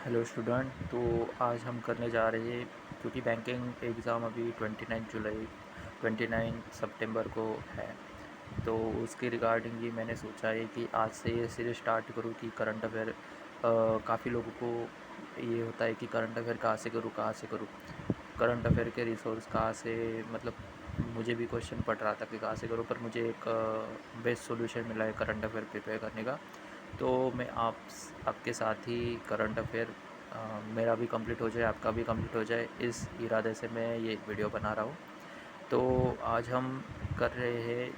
Hello student. तो आज हम करने जा रहे हैं, क्योंकि बैंकिंग एग्ज़ाम अभी 29 सितंबर को है। तो उसके रिगार्डिंग ही मैंने सोचा है कि आज से ये सीरीज स्टार्ट करूँ कि करंट अफेयर। काफ़ी लोगों को ये होता है कि करंट अफेयर कहाँ से करूँ। करंट अफेयर के रिसोर्स कहाँ से, मतलब मुझे भी क्वेश्चन पड़ रहा था कि कहाँ से करूँ, पर मुझे एक बेस्ट सॉल्यूशन मिला है करंट अफेयर प्रिपेयर करने का। तो मैं आपके साथ ही करंट अफेयर मेरा भी कंप्लीट हो जाए, आपका भी कंप्लीट हो जाए, इस इरादे से मैं ये वीडियो बना रहा हूँ। तो आज हम कर रहे हैं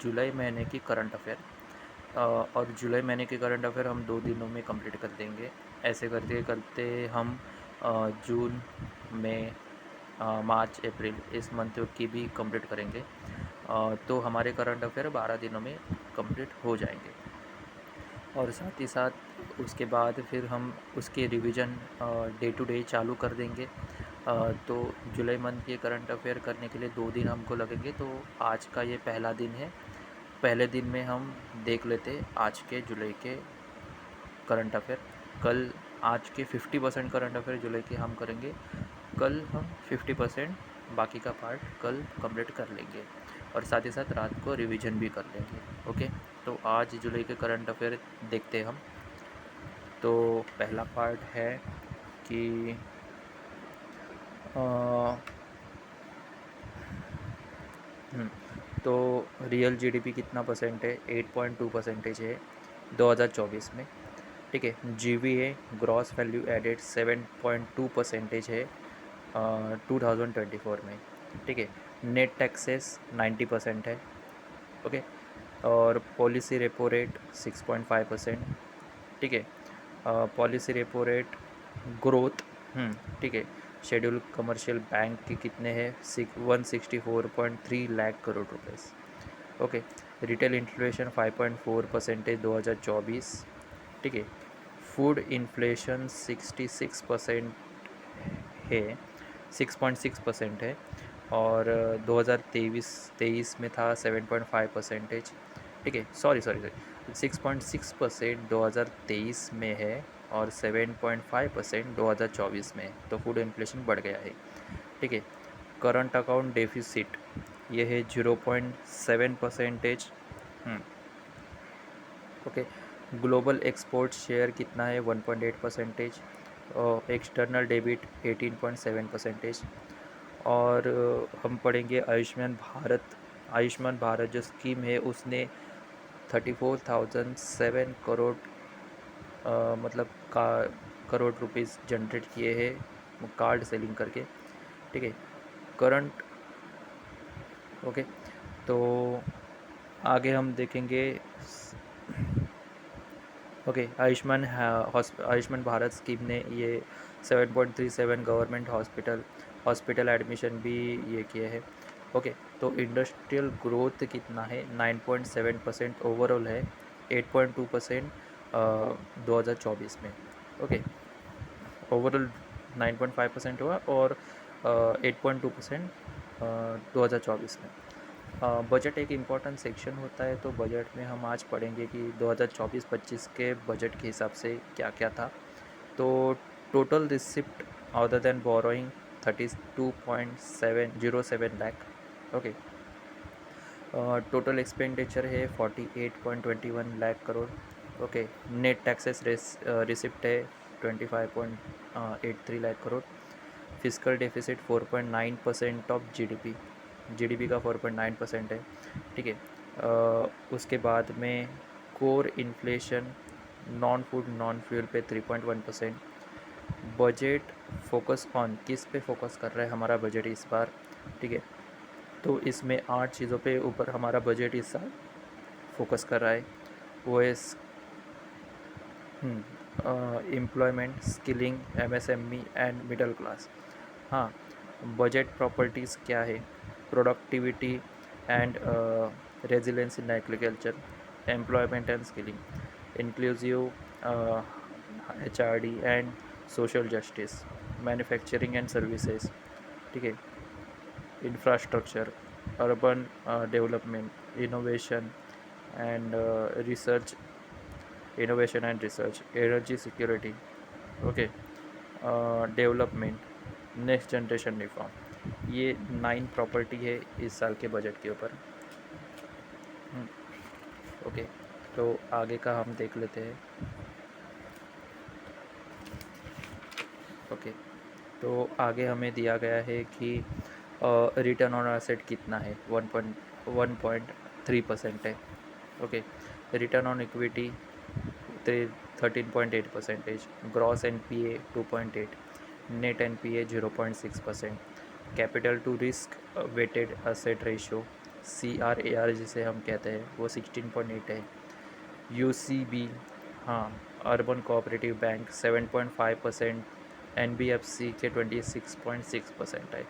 जुलाई महीने की करंट अफेयर। और जुलाई महीने की करंट अफेयर हम 2 दिनों में कंप्लीट कर देंगे। ऐसे करते करते हम जून, मई, मार्च, अप्रैल इस मंथ की भी कंप्लीट करेंगे। तो हमारे करंट अफेयर 12 दिनों में कंप्लीट हो जाएंगे। और साथ ही साथ उसके बाद फिर हम उसके रिवीजन डे टू डे चालू कर देंगे। तो जुलाई मंथ के करंट अफेयर करने के लिए 2 दिन हमको लगेंगे। तो आज का ये पहला दिन है। पहले दिन में हम देख लेते आज के जुलाई के करंट अफेयर। कल आज के 50% करंट अफेयर जुलाई के हम करेंगे। कल हम 50% बाकी का पार्ट कल कंप्लीट कर लेंगे, और साथ ही साथ रात को रिवीजन भी कर लेंगे। ओके। तो आज जुलाई के करंट अफेयर देखते हैं हम। तो पहला पार्ट है कि अ, हम्म, तो रियल जीडीपी कितना परसेंट है? 8.2 परसेंटेज है 2024 में। ठीक है। जीवी है, ग्रॉस वैल्यू एडेड 7.2 परसेंटेज है 2024 में। ठीक है। नेट टैक्सेस 90% है। ओके। और पॉलिसी रेपो रेट 6.5%। ठीक है। Policy repo rate growth. ठीक है। शेड्यूल कमर्शियल बैंक के कितने हैं? 164.3 लाख करोड़ रुपए। ओके। Retail inflation 5.4% 2024। ठीक है। फूड इन्फ्लेशन 66% है, 6.6% है। और 2023 में था 7.5%। ठीक है। सॉरी सॉरी सॉरी, 6.6% 2023 में है, और 7.5% 2024 में है। तो फूड इन्फ्लेशन बढ़ गया है। ठीक है। करंट अकाउंट डेफिसिट ये है 0.7%। ओके। ग्लोबल एक्सपोर्ट शेयर कितना है? 1.8%। और एक्सटर्नल डेबिट 18.7%। और हम पढ़ेंगे आयुष्मान भारत जो स्कीम है उसने 34,007 करोड़ मतलब का करोड़ रुपीस जनरेट किए हैं कार्ड सेलिंग करके। ठीक है। करंट। ओके। तो आगे हम देखेंगे। ओके। आयुष्मान भारत स्कीम ने ये 7.37 गवर्नमेंट हॉस्पिटल एडमिशन भी ये किए हैं। ओके। तो इंडस्ट्रियल ग्रोथ कितना है? 9.7% ओवरऑल है, 8.2% 2024 में। ओके। ओवरऑल 9.5% हुआ, और 8.2% 2024 में। बजट एक इम्पॉर्टेंट सेक्शन होता है। तो बजट में हम आज पढ़ेंगे कि 2024-25 के बजट के हिसाब से क्या क्या था। तो total receipt other than borrowing 32.707 lakh. Okay. Total expenditure है 48.21 lakh crore. Okay. Net taxes receipt है 25.83 lakh crore. Physical deficit 4.9% of GDP का 4.9% है। ठीक है। उसके बाद में core inflation non food non fuel पे 3.1%। बजट फोकस ऑन किस पे फोकस कर रहा है हमारा बजट इस बार? ठीक है। तो इसमें 8 चीज़ों पे ऊपर हमारा बजट इस साल फोकस कर रहा है। वो है employment, skilling, MSME and middle class. हाँ। बजट प्रॉपर्टीज़ क्या है? Productivity and resilience in agriculture, employment and skilling, inclusive HRD and social justice, manufacturing and services. ठीक है। Infrastructure, urban development, and research innovation and research, energy security, okay, development, next generation reform, ये 9 property है इस साल के budget के ऊपर। Okay, तो आगे का हम देख लेते हैं। ओके, तो आगे हमें दिया गया है कि रिटर्न ऑन एसेट कितना है, 1.3% है। Okay, return on equity 13.8%, gross NPA 2.8, net NPA 0.6%, capital to risk weighted asset ratio CRAR जिसे हम कहते हैं वो 16.8 है। UCB, हाँ, अर्बन कोऑपरेटिव बैंक 7.5%, NBFC के 26.6% है।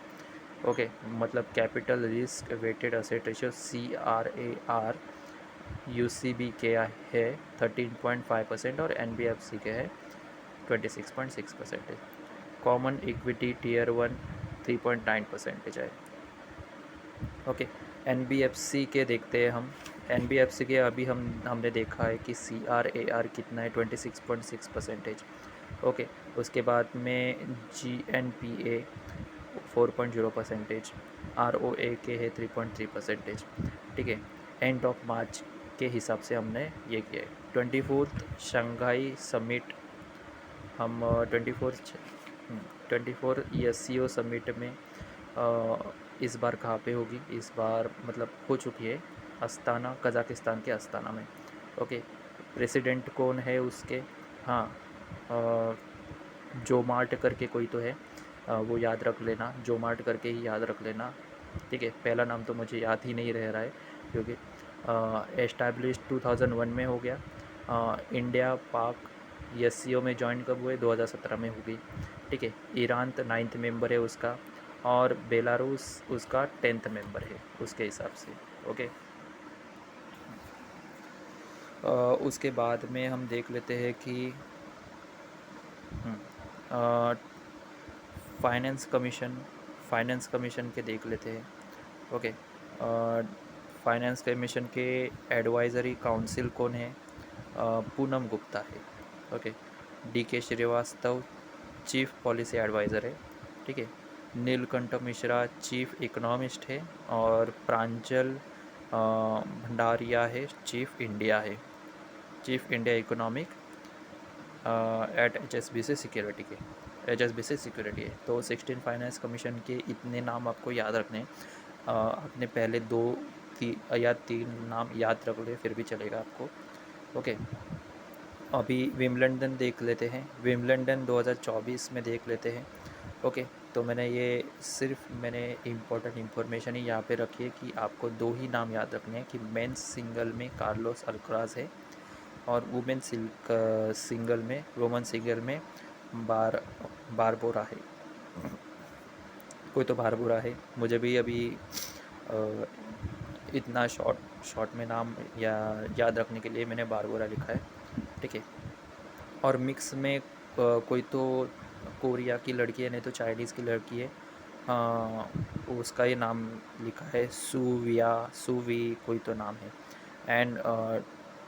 ओके, मतलब capital risk weighted asset ratio CRAR UCB के है 13.5% और NBFC के है 26.6%। कॉमन इक्विटी टीयर 1 3.9% है। ओके, NBFC के देखते हैं हम। NBFC के अभी हमने देखा है कि CRAR कितना है, 26.6%। ओके, उसके बाद में GNPA 4.0%, ROA के है 3.3%। ठीक है, एंड ऑफ मार्च के हिसाब से हमने ये किया है। 24th शंघाई समिट, हम 24 SCO समिट में इस बार कहाँ पे होगी, इस बार मतलब हो चुकी है अस्ताना, कज़ाकिस्तान के अस्ताना में। ओके, प्रेसिडेंट कौन है उसके, हाँ, जोमार्ट करके कोई तो है, वो याद रख लेना, जोमार्ट करके ही याद रख लेना। ठीक है, पहला नाम तो मुझे याद ही नहीं रह रहा है क्योंकि एस्टैब्लिश 2001 में हो गया। इंडिया पाक SCO में ज्वाइन कब हुए, 2017 में हो गई। ठीक है, ईरान तो 9th मेंबर है उसका, और बेलारूस उसका 10th मेंबर है उसके हिसाब से। ओके, उसके बाद में हम देख लेते हैं कि फाइनेंस कमीशन के देख लेते हैं। ओके, फाइनेंस कमीशन के एडवाइज़री काउंसिल कौन है, पूनम गुप्ता है। Okay, DK Srivastava chief policy advisor है। ठीक है, नीलकंठ मिश्रा चीफ इकोनॉमिस्ट है, और प्रांजल भंडारिया है chief India economic at HSBC security है। तो 16 फाइनेंस कमीशन के इतने नाम आपको याद रखने हैं। आपने पहले 2 या 3 नाम याद रख ले फिर भी चलेगा आपको। ओके, अभी विम्बलडन देख लेते हैं, विम्बलडन 2024 में देख लेते हैं। ओके, तो मैंने इम्पोर्टेंट इन्फॉर्मेशन ही यहाँ पे रखी है कि आपको 2 ही नाम याद रखने हैं कि मेंस सिंगल में कार्लोस अल्कराज है, और वुमेन सिंगल में बारबोरा है। कोई तो बारबोरा है, मुझे भी अभी इतना शॉर्ट में नाम या याद रखने के लिए मैंने बारबोरा लिखा है। ठीक है, और मिक्स में कोई तो कोरिया की लड़की है, नहीं तो चाइनीज़ की लड़की है, उसका ये नाम लिखा है सुवी कोई तो नाम है, एंड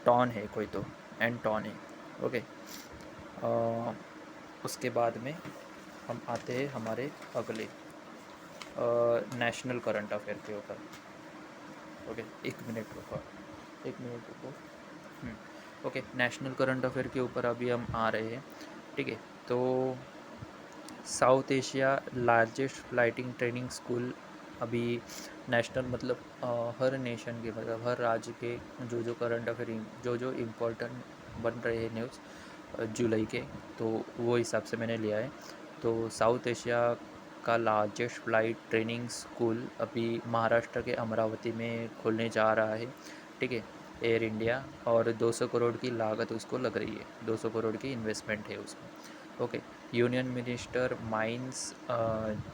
टॉन है कोई तो, एंड टॉन है। ओके, उसके बाद में हम आते हैं हमारे अगले नेशनल करंट अफेयर के ऊपर। ओके, एक मिनट रुको। ओके, नेशनल करंट अफेयर के ऊपर अभी हम आ रहे हैं। ठीक है, तो south Asia largest flighting training school, अभी नेशनल मतलब हर नेशन के, मतलब हर राज्य के जो करंट अफेयर जो इम्पोर्टेंट बन रहे हैं न्यूज़ जुलाई के, तो वो हिसाब से मैंने लिया है। तो साउथ एशिया का लार्जेस्ट फ्लाइट ट्रेनिंग स्कूल अभी महाराष्ट्र के अमरावती में खुलने जा रहा है। ठीक है, एयर इंडिया, और 200 करोड़ की लागत उसको लग रही है, 200 करोड़ की इन्वेस्टमेंट है उसमें। Okay, union minister mines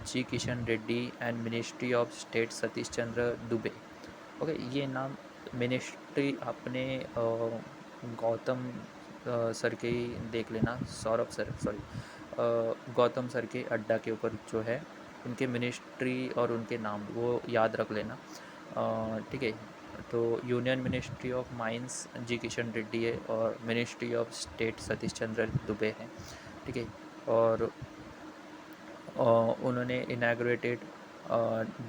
G Kishan Reddy and ministry of state Satish Chandra Dubey. Okay, ये नाम मिनिस्ट्री अपने गौतम सर के ही देख लेना, गौतम सर के अड्डा के ऊपर जो है उनके मिनिस्ट्री और उनके नाम वो याद रख लेना। ठीक है, तो union ministry of mines G Kishan Reddy है, और ministry of state Satish Chandra Dubey है। ठीक है, और उन्होंने इनाग्रेटेड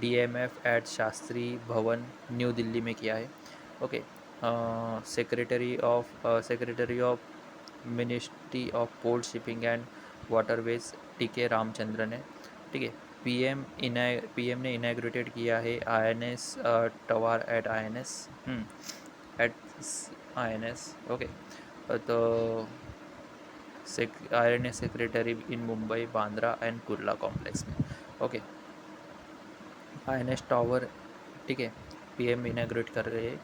DMF एट शास्त्री भवन न्यू दिल्ली में किया है। Okay. Secretary of ministry of port shipping and waterways TK Ramachandran है। ठीक है। पीएम ने इनाग्रेटेड किया है INS टवार एट INS। ओके। तो INS secretary in Mumbai Bandra and Kurla complex में। ओके। INS टावर, ठीक है, PM इनाग्रेट कर रहे हैं,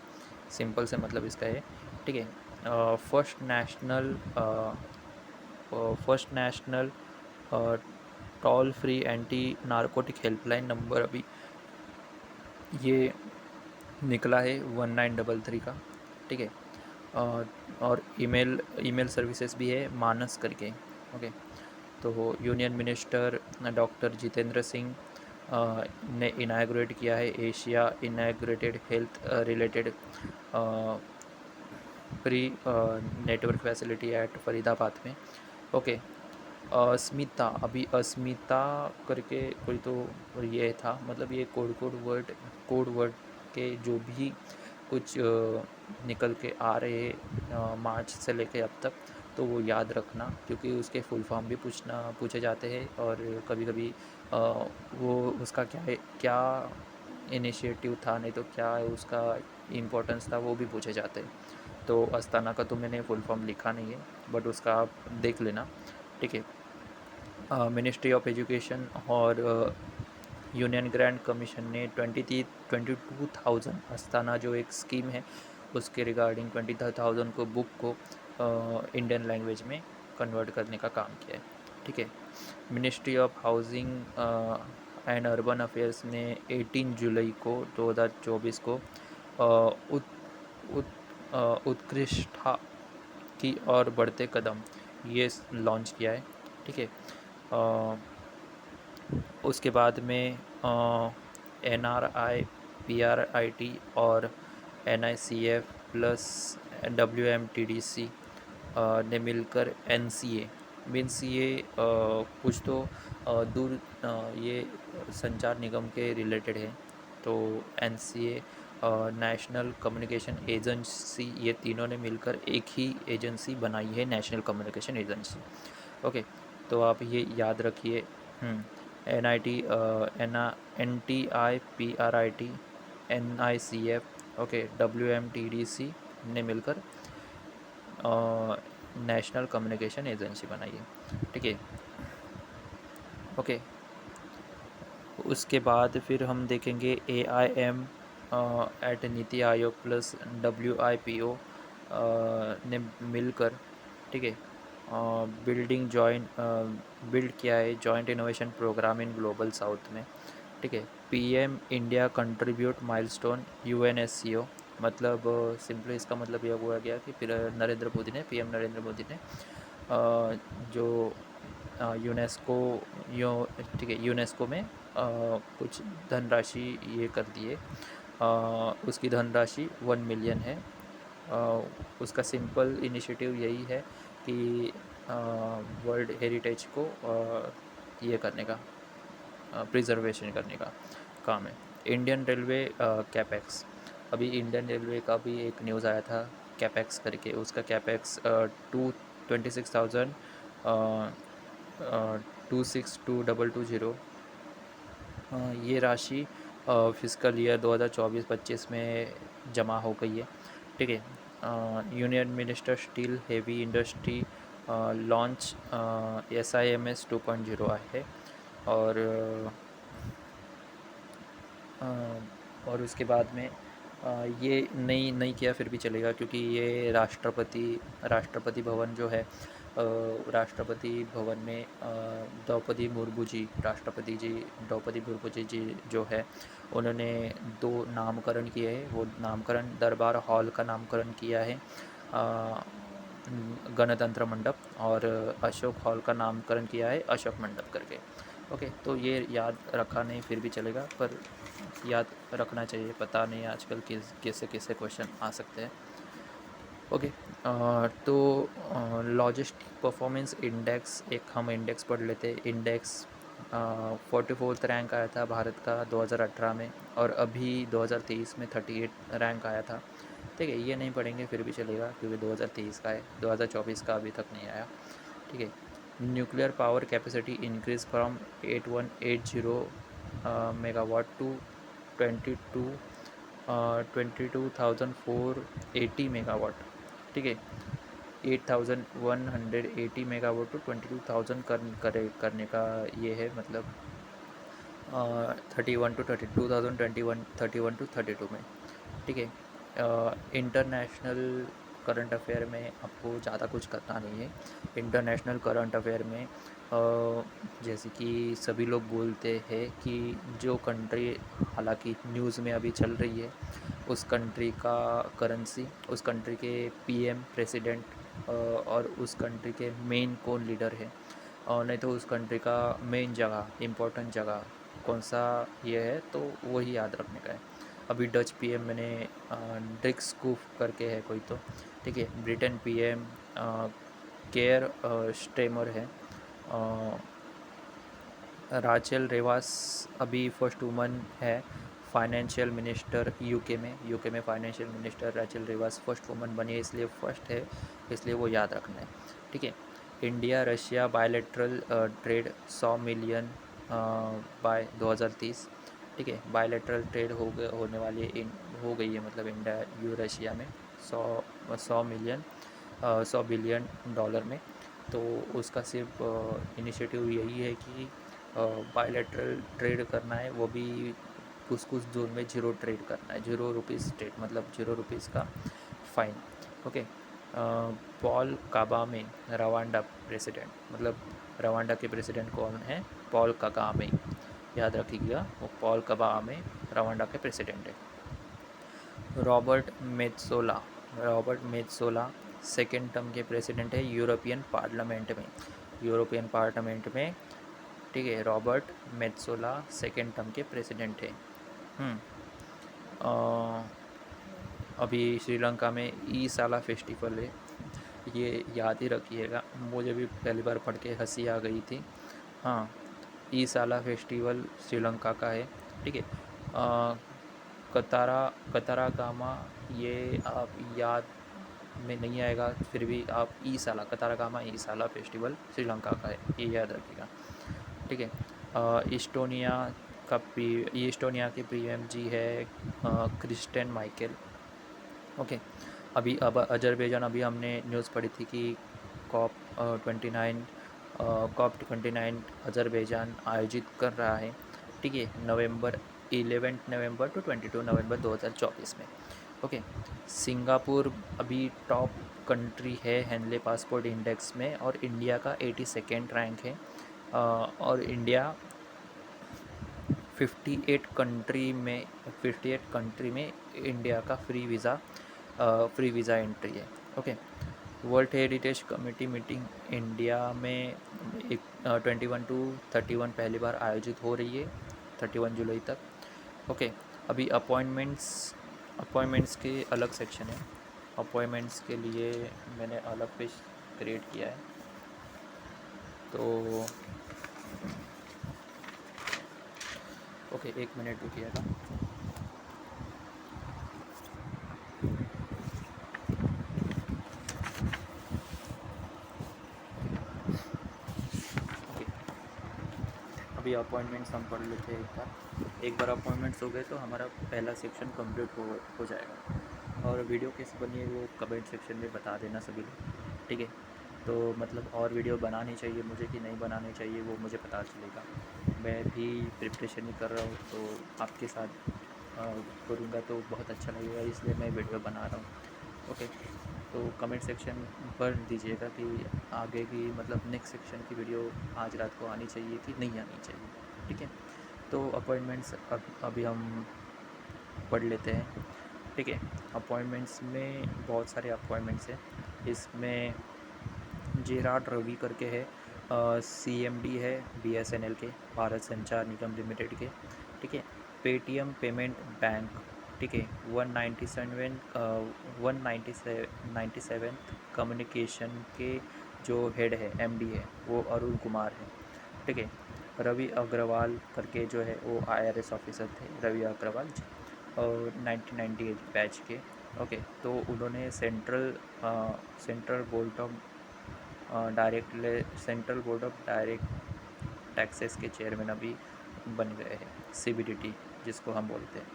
सिंपल से मतलब इसका है। ठीक है। First national toll free anti narcotic helpline number अभी ये निकला है 1933 का। ठीक है। और ईमेल सर्विसेज भी है मानस करके। ओके। तो union minister doctor Jitendra Singh ने इनाग्रेट किया है Asia inaugurated health related pre network facility eight Faridabad में। ओके। अस्मिता करके कोई तो ये था, मतलब ये कोड वर्ड के जो भी कुछ निकल के आ रहे मार्च से लेके अब तक, तो वो याद रखना, क्योंकि उसके फुल फॉर्म भी पूछे जाते हैं, और कभी कभी वो उसका क्या इनिशिएटिव था, नहीं तो क्या उसका इम्पोर्टेंस था, वो भी पूछे जाते हैं। तो अस्ताना का तो मैंने फुल फॉर्म लिखा नहीं है, बट उसका आप देख लेना। ठीक है। मिनिस्ट्री ऑफ एजुकेशन और यूनियन ग्रांट कमीशन ने 22,000 अस्ताना जो एक स्कीम है उसके रिगार्डिंग 22,000 को बुक को इंडियन लैंग्वेज में कन्वर्ट करने का काम किया है। ठीक है। Ministry of housing and urban affairs ने 18 जुलाई को 2024 को उत्कृष्टता की और बढ़ते कदम ये लॉन्च किया है। ठीक है। उसके बाद में NRI PRIT और NICF प्लस WMTDC ने मिलकर NCA मीन्स ये कुछ तो दूर ये संचार निगम के रिलेटेड है। तो NCA नेशनल कम्युनिकेशन एजेंसी, ये तीनों ने मिलकर एक ही एजेंसी बनाई है, नेशनल कम्युनिकेशन एजेंसी। ओके। तो आप ये याद रखिए। NIT NTI PRIT NICF okay WMTDC ने मिलकर नेशनल कम्युनिकेशन एजेंसी बनाई है। ठीक है। ओके। उसके बाद फिर हम देखेंगे AIM eight NITI Aayog plus WIPO ने मिलकर, ठीक है, बिल्ड किया है joint innovation programme in global south में। ठीक है। PM India contribute milestone UNSCO, मतलब सिंपली इसका मतलब यह हुआ गया कि फिर PM नरेंद्र मोदी ने जो यूनेस्को ठीक है, यूनेस्को में कुछ धनराशि ये कर दिए। उसकी धनराशि 1 मिलियन है। उसका सिंपल इनिशिएटिव यही है कि वर्ल्ड हेरिटेज को ये करने का, प्रिजर्वेशन करने का काम है। इंडियन रेलवे कैपेक्स, अभी इंडियन रेलवे का भी एक न्यूज़ आया था कैपेक्स करके, उसका कैपेक्स 26,000 262,220 ये राशि फिजिकल ईयर 2024-25 में जमा हो गई है। ठीक है। Union minister steel heavy industry launch SIMS 2.0 है। और उसके बाद में ये नहीं किया फिर भी चलेगा, क्योंकि ये राष्ट्रपति भवन जो है, राष्ट्रपति भवन में द्रौपदी मुर्मू जी जो है, उन्होंने 2 नामकरण किए हैं। वो नामकरण दरबार हॉल का नामकरण किया है गणतंत्र मंडप, और अशोक हॉल का नामकरण किया है अशोक मंडप करके। ओके। तो ये याद रखा नहीं फिर भी चलेगा, पर याद रखना चाहिए, पता नहीं आजकल कैसे कैसे क्वेश्चन आ सकते हैं। ओके। तो लॉजिस्टिक परफॉर्मेंस इंडेक्स, एक हम इंडेक्स पढ़ लेते हैं। इंडेक्स 44th रैंक आया था भारत का 2018 में, और अभी 2023 में 38 रैंक आया था। ठीक है, ये नहीं पढ़ेंगे फिर भी चलेगा क्योंकि 2023 का है, 2024 का अभी तक नहीं आया। ठीक है। Nuclear power capacity increase from 8180 megawatt to 22 22,480 megawatt. ठीक है, 8,180 मेगावाट टू 22,000 करने का ये है, मतलब 31 टू 2021 31 टू 32 में। ठीक है। इंटरनेशनल करंट अफेयर में आपको ज़्यादा कुछ करना नहीं है। इंटरनेशनल करंट अफेयर में जैसे कि सभी लोग बोलते हैं कि जो कंट्री हालांकि न्यूज़ में अभी चल रही है, उस कंट्री का करेंसी, उस कंट्री के पीएम प्रेसिडेंट और उस कंट्री के मेन कौन लीडर है, और नहीं तो उस कंट्री का मेन जगह, इम्पोर्टेंट जगह कौन सा ये है, तो वही याद रखने का है। अभी डच पीएम मैंने ड्रिक स्कूफ करके है कोई तो। ठीक है। ब्रिटेन पीएम केयर स्टेमर है। राचेल रेवास अभी फर्स्ट वुमन है फाइनेंशियल मिनिस्टर यूके में financial minister Rachel Reeves first woman बनी है, इसलिए फर्स्ट है, इसलिए वो याद रखना है। ठीक है। India Russia bilateral trade 100 million bye 2030। ठीक है, बायलैटरल ट्रेड होने वाली है, हो गई है, मतलब इंडिया यू रशिया में 100 मिलियन 100 बिलियन डॉलर में। तो उसका सिर्फ इनिशिएटिव यही है कि बायलैटरल ट्रेड करना है, वो भी कुछ कुछ जोन में जीरो ट्रेड करना है, ₹0 ट्रेड, मतलब ₹0 का fine. Okay. Paul Kagame Rwanda president, मतलब रवांडा के प्रेसिडेंट कौन है? पॉल कागामे, याद रखिएगा, वो पॉल कागामे रवांडा के प्रेसिडेंट है। रॉबर्ट मेत्सोला सेकेंड टर्म के प्रेसिडेंट है यूरोपियन पार्लियामेंट में। ठीक है, रॉबर्ट मेत्सोला सेकेंड टर्म के प्रेसिडेंट है। हम्म, अ, अभी श्रीलंका में ई साला फेस्टिवल है, ये याद ही रखिएगा, मुझे भी पहली बार पढ़ के हंसी आ गई थी। हाँ, ई साला फेस्टिवल श्रीलंका का है। ठीक है। कतारा कतारा गामा, ये आप याद में नहीं आएगा, फिर भी आप ई साला कतारा गामा ई साला फेस्टिवल श्रीलंका का है, ये याद रखिएगा। ठीक है। इस्टोनिया इस्टोनिया के पीएम जी है क्रिस्टियन माइकेल। ओके। अभी अब अजरबैजान, अभी हमने न्यूज़ पढ़ी थी कि कॉप 29 कॉप 29 अजरबैजान आयोजित कर रहा है। ठीक है, 11 नवंबर टू 22 नवंबर 2024 में। ओके। सिंगापुर अभी टॉप कंट्री है हेनले पासपोर्ट इंडेक्स में, और इंडिया का 82nd रैंक है। और इंडिया 58 कंट्री में इंडिया का फ्री वीज़ा एंट्री है। Okay. World heritage committee meeting India में 21 टू 31 पहली बार आयोजित हो रही है, 31 जुलाई तक। ओके। अभी अपॉइंटमेंट्स के अलग सेक्शन है। अपॉइंटमेंट्स के लिए मैंने अलग पेज क्रिएट किया है। तो ओके, 1 मिनट रुकिएगा। ओके, अभी अपॉइंटमेंट्स हम पढ़ लेते हैं एक बार अपॉइंटमेंट्स हो गए तो हमारा पहला सेक्शन कंप्लीट हो जाएगा। और वीडियो कैसे बनी है वो कमेंट सेक्शन में बता देना सभी लोग। ठीक है। तो मतलब और वीडियो बनानी चाहिए मुझे कि नहीं बनानी चाहिए, वो मुझे पता चलेगा। मैं भी प्रिपरेशन ही कर रहा हूँ, तो आपके साथ करूँगा तो बहुत अच्छा लगेगा, इसलिए मैं वीडियो बना रहा हूँ। ओके। तो कमेंट सेक्शन पर दीजिएगा कि आगे की, मतलब नेक्स्ट सेक्शन की वीडियो आज रात को आनी चाहिए कि नहीं आनी चाहिए। ठीक है। तो अपॉइंटमेंट्स अभी हम पढ़ लेते हैं। ठीक है। अपॉइंटमेंट्स में बहुत सारे अपॉइंटमेंट्स हैं। इसमें जेराड रवि करके है, सीएमडी है बीएसएनएल के, भारत संचार निगम लिमिटेड के। ठीक है। पेटीएम पेमेंट बैंक ठीक है। 197 कम्युनिकेशन के जो हेड है, एमडी है, वो अरुण कुमार है। ठीक है। रवि अग्रवाल करके जो है वो आईआरएस ऑफिसर थे, रवि अग्रवाल जी, और 1998 बैच के। ओके, तो उन्होंने central board of central board of direct taxes के चेयरमैन अभी बन गए हैं, सीबीडीटी जिसको हम बोलते हैं।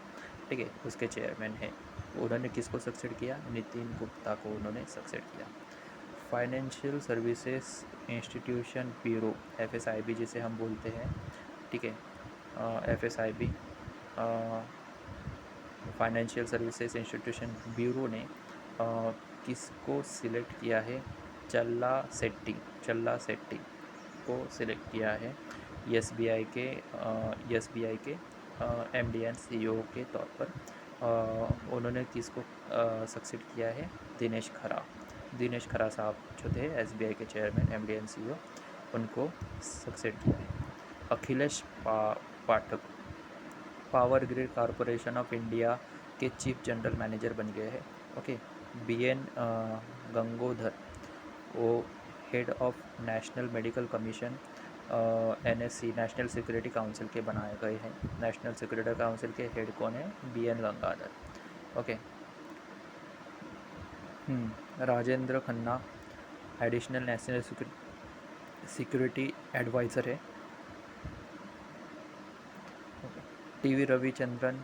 ठीक है, उसके चेयरमैन हैं। उन्होंने किसको सक्सेड किया? नितिन गुप्ता को उन्होंने सक्सेड किया। फाइनेंशियल सर्विसेज इंस्टीट्यूशन ब्यूरो, एफएसआईबी जिसे हम बोलते हैं। ठीक है, एफएसआईबी फाइनेंशियल सर्विसेज इंस्टीट्यूशन ब्यूरो ने किसको सिलेक्ट किया है? चल्ला सेट्टी को सिलेक्ट किया है एसबीआई के एमडी एंड सीईओ के तौर पर। उन्होंने किसको सक्सेड किया है? दिनेश खरा साहब जो थे एसबीआई के चेयरमैन, एमडी एंड सीईओ, उनको सक्सेड किया है। Akhilesh Pathak power grid corporation of India के चीफ जनरल मैनेजर बन गए हैं। ओके। बीएन गंगोधर वो head of national medical commission NSC, national security council के बनाए गए हैं। नेशनल सिक्योरिटी काउंसिल के हेड कौन है? BN Gangadhar. Okay. Rajendra Khanna additional national security adviser है। टीवी रविचंद्रन,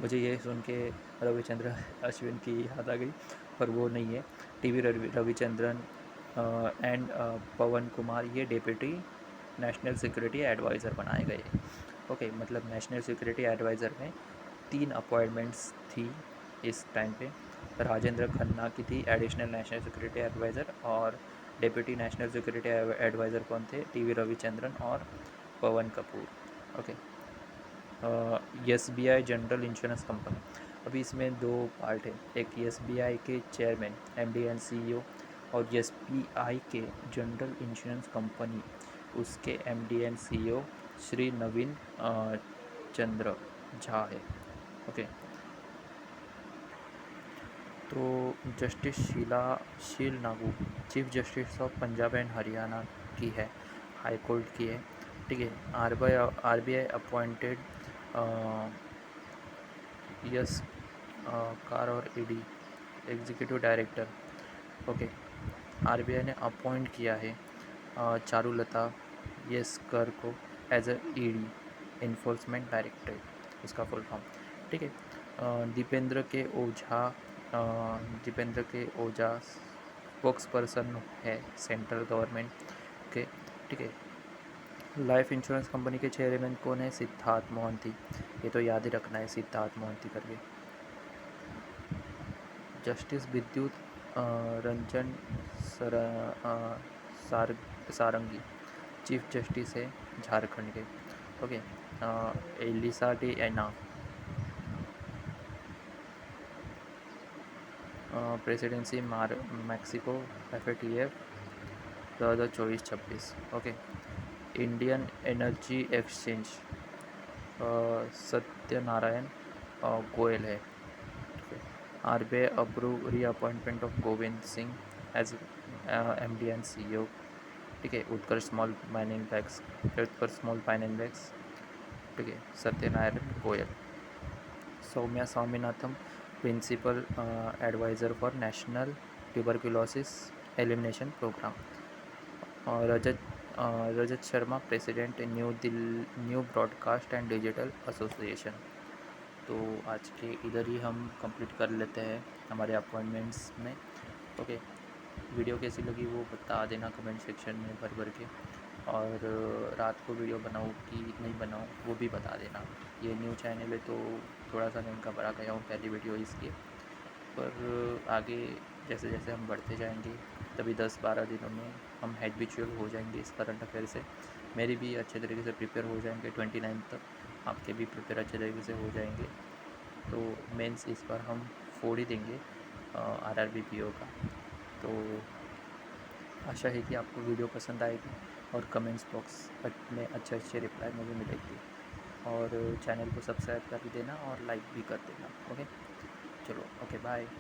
मुझे ये सुन के रविचंद्रन अश्विन की याद आ गई, पर वो नहीं है। टीवी रविचंद्रन एंड पवन कुमार, ये डेप्यूटी नेशनल सिक्योरिटी एडवाइज़र बनाए गए। ओके, मतलब नेशनल सिक्योरिटी एडवाइज़र में 3 अपॉइंटमेंट्स थी इस टाइम पे। राजेंद्र खन्ना की थी एडिशनल नेशनल सिक्योरिटी एडवाइज़र, और डेप्यूटी नेशनल सिक्योरिटी एडवाइज़र कौन थे? टीवी रविचंद्रन और Pawan Kapoor. Okay. SBI general insurance company, अभी इसमें 2 पार्ट है। एक एसबीआई के चेयरमैन, एमडी एंड सीईओ, और एसबीआई के जनरल इंश्योरेंस कंपनी, उसके MD and CEO Shri Naveen Chandra Jha है। ओके। तो justice Sheel Nagu chief justice of Punjab and Haryana की है, हाई कोर्ट की है। ठीक है। आरबीआई अपॉइंटेड यस कार और ED executive director. Okay. RBI ने अपॉइंट किया है चारुलता येसकर को as a ED, enforcement directorate, उसका फुल फॉर्म। ठीक है। Dipendra K Ojha spokesperson है सेंट्रल गवर्नमेंट के। ठीक है। लाइफ इंश्योरेंस कंपनी के चेयरमैन कौन है? सिद्धार्थ मोहंती, ये तो याद ही रखना है, सिद्धार्थ मोहंती करके। जस्टिस विद्युत रंजन सारंगी चीफ जस्टिस है झारखंड के। Okay. Elisa de Anda presidency Mexico, FATF 2024-26। Okay. Indian energy exchange Satyanarayan Goyal है। RBI approve reappointment of Govind Singh as MD and CEO. ठीक है। Utkarsh small mining bags. ठीक है, Satyanarayan Goyal. Soumya Swaminathan principal adviser for national tuberculosis elimination programme. और Rajat Sharma president new broadcast and digital association. तो आज के इधर ही हम कंप्लीट कर लेते हैं हमारे अपॉइंटमेंट्स में। ओके। वीडियो कैसी लगी वो बता देना कमेंट सेक्शन में भर के, और रात को वीडियो बनाऊँ कि नहीं बनाऊँ वो भी बता देना। ये न्यू चैनल है तो थोड़ा सा मैं घबरा गया हूँ पहली वीडियो इसलिए, पर आगे जैसे जैसे हम बढ़ते जाएंगे तभी 10-12 दिनों में हम हैबिचुअल हो जाएंगे इस करंट अफेयर से। मेरी भी अच्छे तरीके से प्रिपेयर हो जाएंगे 29 तक, आपके भी प्रिपेयर अच्छे तरीके से हो जाएंगे। तो मेंस इस बार हम फोड़ ही देंगे आरआरबी पीओ का। तो आशा है कि आपको वीडियो पसंद आएगी और कमेंट्स बॉक्स में अच्छे अच्छे रिप्लाई मुझे मिलेगी। और चैनल को सब्सक्राइब कर देना और लाइक भी कर देना। ओके, चलो, ओके, बाय।